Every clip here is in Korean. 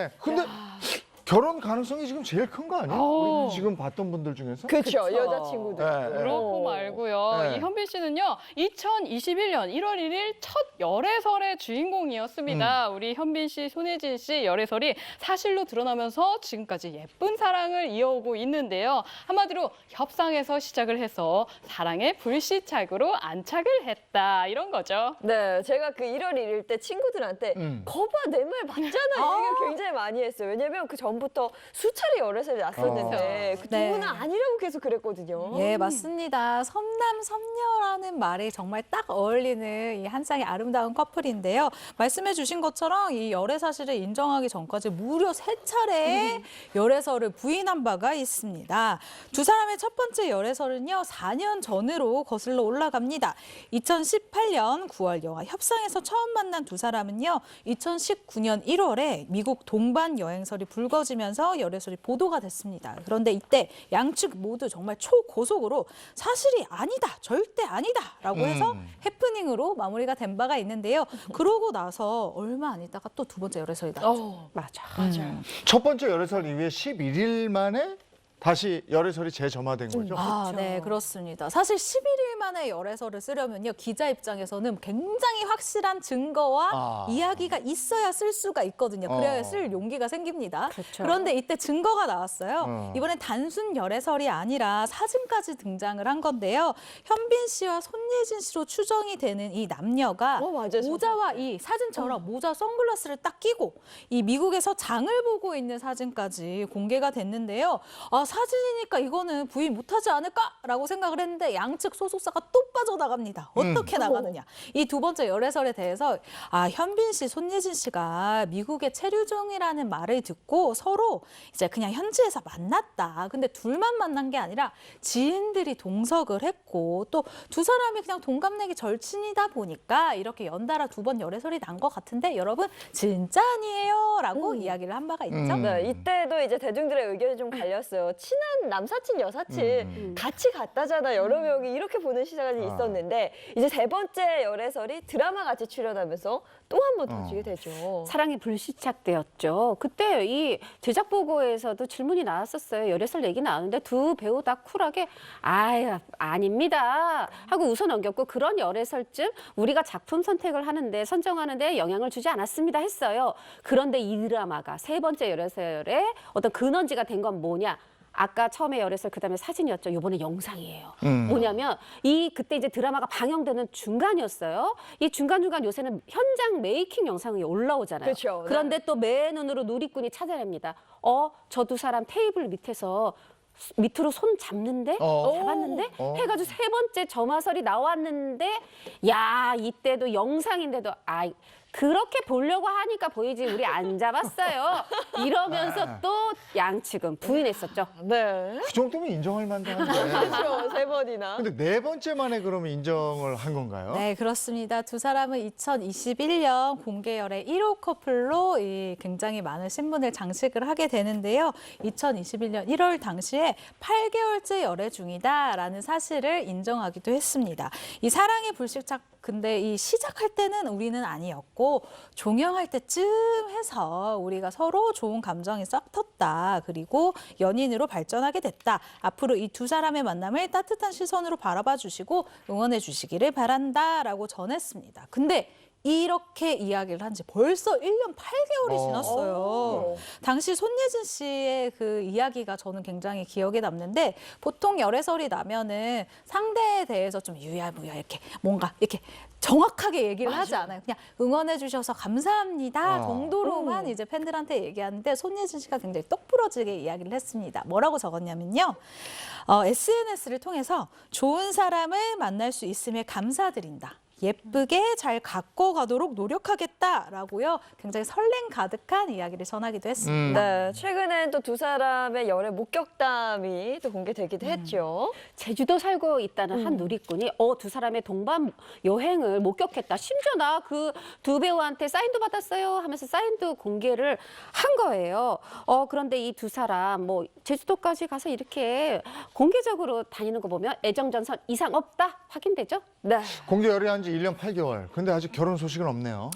네. 근데 결혼 가능성이 지금 제일 큰 거 아니에요? 우리 지금 봤던 분들 중에서? 그렇죠. 여자친구들. 네. 그렇고 말고요. 네. 이 현빈 씨는요, 2021년 1월 1일 첫 열애설의 주인공이었습니다. 우리 현빈 씨, 손예진 씨 열애설이 사실로 드러나면서 지금까지 예쁜 사랑을 이어오고 있는데요. 한마디로 협상에서 시작을 해서 사랑의 불시착으로 안착을 했다. 이런 거죠. 네, 제가 그 1월 1일 때 친구들한테 거봐 내 말 맞잖아 이 얘기를 굉장히 많이 했어요. 왜냐면 그 전부터 수차례 열애설이 났었는데 그 두 네. 분은 아니라고 계속 그랬거든요. 예, 맞습니다. 섬남 섬녀라는 말이 정말 딱 어울리는 이 한 쌍의 아름다운 커플인데요. 말씀해 주신 것처럼 이 열애 사실을 인정하기 전까지 무려 3차례 열애설을 부인한 바가 있습니다. 두 사람의 첫 번째 열애설은요, 4년 전으로 거슬러 올라갑니다. 2018년 9월 영화 협상에서 처음 만난 두 사람은요, 2019년 1월에 미국 동반 여행설이 불거지면서 열애설이 보도가 됐습니다. 그런데 이때 양측 모두 정말 초고속으로 사실이 아니다, 절대 아니다라고 해서 해프닝으로 마무리가 된 바가 있는데요. 그러고 나서 얼마 안 있다가 또 두 번째 열애설이 나왔죠. 맞아. 맞아요. 첫 번째 열애설 이후에 11일 만에 다시 열애설이 재점화된 거죠? 아, 네, 그렇습니다. 사실 11일 만에 열애설을 쓰려면요, 기자 입장에서는 굉장히 확실한 증거와 이야기가 있어야 쓸 수가 있거든요. 그래야 쓸 용기가 생깁니다. 그런데 이때 증거가 나왔어요. 이번엔 단순 열애설이 아니라 사진까지 등장을 한 건데요. 현빈 씨와 손예진 씨로 추정이 되는 이 남녀가 맞아요. 모자와 이 사진처럼 모자, 선글라스를 딱 끼고 이 미국에서 장을 보고 있는 사진까지 공개가 됐는데요. 사진이니까 이거는 부인 못하지 않을까라고 생각을 했는데 양측 소속사가 또 빠져나갑니다. 어떻게 나가느냐. 이 두 번째 열애설에 대해서 현빈 씨, 손예진 씨가 미국의 체류 중이라는 말을 듣고 서로 이제 그냥 현지에서 만났다. 근데 둘만 만난 게 아니라 지인들이 동석을 했고 또 두 사람이 그냥 동갑내기 절친이다 보니까 이렇게 연달아 두 번 열애설이 난 것 같은데 여러분 진짜 아니에요? 라고 이야기를 한 바가 있죠. 네, 이때도 이제 대중들의 의견이 좀 갈렸어요. 친한 남사친, 여사친 같이 갔다잖아. 여러 명이 이렇게 보는 시간이 있었는데 이제 세 번째 열애설이 드라마 같이 출연하면서 또 한 번 터지게 되죠. 사랑이 불시착되었죠. 그때 이 제작 보고에서도 질문이 나왔었어요. 열애설 얘기 나오는데 두 배우 다 쿨하게 아닙니다 하고 웃어 넘겼고 그런 열애설쯤 우리가 작품 선택을 하는데 선정하는데 영향을 주지 않았습니다 했어요. 그런데 이 드라마가 세 번째 열애설의 어떤 근원지가 된 건 뭐냐? 아까 처음에 열애설 그다음에 사진이었죠. 이번에 영상이에요. 뭐냐면 그때 이제 드라마가 방영되는 중간이었어요. 이 중간중간 요새는 현장 메이킹 영상이 올라오잖아요. 그렇죠. 그런데 또 맨눈으로 누리꾼이 찾아냅니다. 저 두 사람 테이블 밑에서 밑으로 손 잡는데 잡았는데 해가지고 세 번째 점화설이 나왔는데 이때도 영상인데도 그렇게 보려고 하니까 보이지 우리 안 잡았어요. 이러면서 또 양측은 부인했었죠. 네. 그 정도면 인정할 만한데. 그렇죠. 세 번이나. 근데 네 번째 만에 그러면 인정을 한 건가요? 네, 그렇습니다. 두 사람은 2021년 공개 열애 1호 커플로 굉장히 많은 신문을 장식을 하게 되는데요. 2021년 1월 당시에 8개월째 열애 중이다라는 사실을 인정하기도 했습니다. 이 사랑의 불시착 근데 이 시작할 때는 우리는 아니었고 종영할 때쯤 해서 우리가 서로 좋은 감정이 싹 텄다. 그리고 연인으로 발전하게 됐다. 앞으로 이 두 사람의 만남을 따뜻한 시선으로 바라봐 주시고 응원해 주시기를 바란다라고 전했습니다. 근데 이렇게 이야기를 한 지 벌써 1년 8개월이 지났어요. 당시 손예진 씨의 그 이야기가 저는 굉장히 기억에 남는데 보통 열애설이 나면은 상대에 대해서 좀 유야무야 이렇게 뭔가 이렇게 정확하게 얘기를 하지 않아요. 그냥 응원해 주셔서 감사합니다 정도로만 이제 팬들한테 얘기하는데 손예진 씨가 굉장히 똑부러지게 이야기를 했습니다. 뭐라고 적었냐면요. SNS를 통해서 좋은 사람을 만날 수 있음에 감사드린다. 예쁘게 잘 갖고 가도록 노력하겠다라고요. 굉장히 설렘 가득한 이야기를 전하기도 했습니다. 네, 최근엔 또 두 사람의 열애 목격담이 또 공개되기도 했죠. 제주도 살고 있다는 한 누리꾼이 두 사람의 동반 여행을 목격했다. 심지어 나 그 두 배우한테 사인도 받았어요 하면서 사인도 공개를 한 거예요. 그런데 이 두 사람 제주도까지 가서 이렇게 공개적으로 다니는 거 보면 애정전선 이상 없다 확인되죠? 네. 공개 열애한 지 1년 8개월. 근데 아직 결혼 소식은 없네요.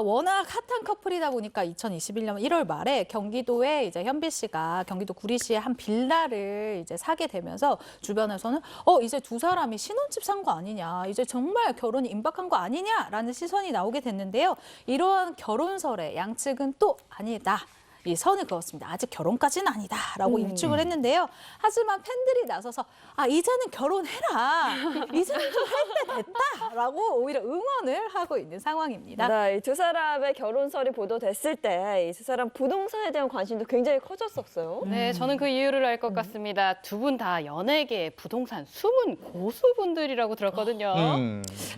워낙 핫한 커플이다 보니까 2021년 1월 말에 경기도에 이제 현빈 씨가 경기도 구리시에 한 빌라를 이제 사게 되면서 주변에서는 이제 두 사람이 신혼집 산 거 아니냐, 이제 정말 결혼이 임박한 거 아니냐라는 시선이 나오게 됐는데요. 이러한 결혼설에 양측은 또 아니다. 이 선을 그었습니다. 아직 결혼까지는 아니다라고 일축을 했는데요. 하지만 팬들이 나서서 이제는 결혼해라. 이제는 좀 할 때 됐다라고 오히려 응원을 하고 있는 상황입니다. 네, 이 두 사람의 결혼설이 보도됐을 때 이 두 사람 부동산에 대한 관심도 굉장히 커졌었어요. 네, 저는 그 이유를 알 것 같습니다. 두 분 다 연예계의 부동산 숨은 고수분들이라고 들었거든요.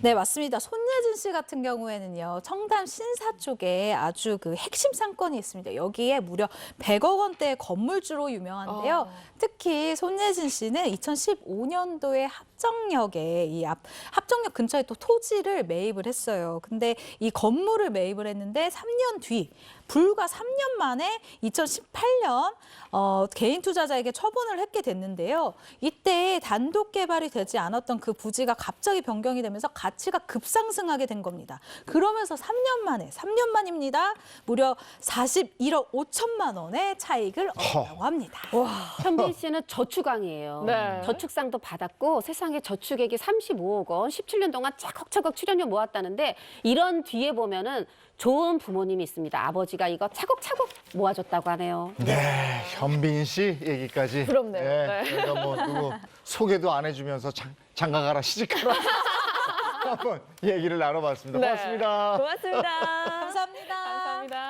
네, 맞습니다. 손예진 씨 같은 경우에는요, 청담 신사 쪽에 아주 그 핵심 상권이 있습니다. 여기에 무려 100억 원대의 건물주로 유명한데요. 특히 손예진 씨는 2015년도에 합정역에 합정역 근처에 또 토지를 매입을 했어요. 근데 이 건물을 매입을 했는데 3년 뒤 불과 3년 만에 2018년 개인 투자자에게 처분을 했게 됐는데요. 이때 단독 개발이 되지 않았던 그 부지가 갑자기 변경이 되면서 가치가 급상승하게 된 겁니다. 그러면서 3년 만입니다. 무려 41억 5천만 원의 차익을 얻었다고 합니다. 현빈 씨는 저축왕이에요. 네. 저축상도 받았고 세상에 저축액이 35억 원, 17년 동안 차곡차곡 출연료 모았다는데 이런 뒤에 보면은 좋은 부모님이 있습니다. 아버지가 이거 차곡차곡 모아줬다고 하네요. 네, 현빈 씨 얘기까지. 부럽네요. 네, 저희가 뭐 누구 소개도 안 해주면서 장가가라 시집가라 한번 얘기를 나눠봤습니다. 네. 고맙습니다. 고맙습니다. 감사합니다. 감사합니다.